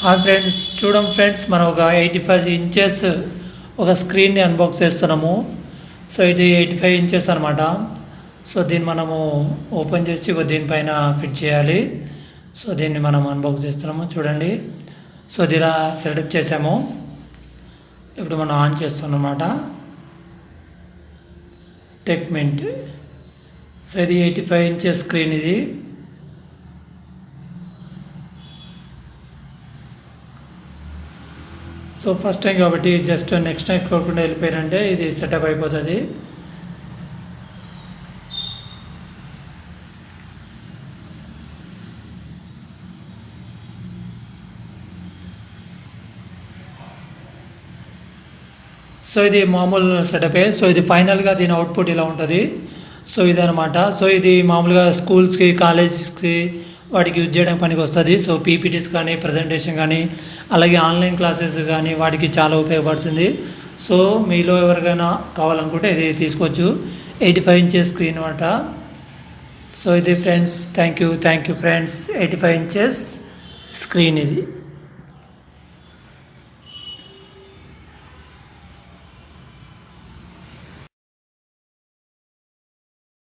Hi friends, చూడండి friends, మనం ఒక 85 ఇంచెస్ ఒక స్క్రీన్ని అన్బాక్స్ చేస్తున్నాము. సో ఇది 85 ఇంచెస్ అనమాట. సో దీన్ని మనము ఓపెన్ చేసి దీనిపైన ఫిట్ చేయాలి. సో దీన్ని మనం అన్బాక్స్ చేస్తున్నాము, చూడండి. సో ఇది ఇలా సెటప్ చేసాము. ఇప్పుడు మనం ఆన్ చేస్తున్నాం అనమాట. టెక్మింట్. సో ఇది 85 ఇంచెస్ స్క్రీన్ ఇది. సో ఫస్ట్ టైం కాబట్టి జస్ట్ నెక్స్ట్ టైం కోరుకుండా వెళ్ళిపోయారంటే ఇది సెటప్ అయిపోతుంది. సో ఇది మామూలు సెటపే. సో ఇది ఫైనల్గా దీని అవుట్పుట్ ఇలా ఉంటుంది. సో ఇదనమాట. సో ఇది మామూలుగా స్కూల్స్కి, కాలేజెస్కి వాటికి యూజ్ చేయడానికి పనికి వస్తుంది. సో పీపీటీస్ కానీ, ప్రజెంటేషన్ కానీ, అలాగే ఆన్లైన్ క్లాసెస్ కానీ వాటికి చాలా ఉపయోగపడుతుంది. సో మీలో ఎవరికైనా కావాలనుకుంటే ఇది తీసుకోవచ్చు. 85 ఇంచెస్ స్క్రీన్ అనమాట. సో ఇది friends, thank you friends. 85 inches screen ఇది.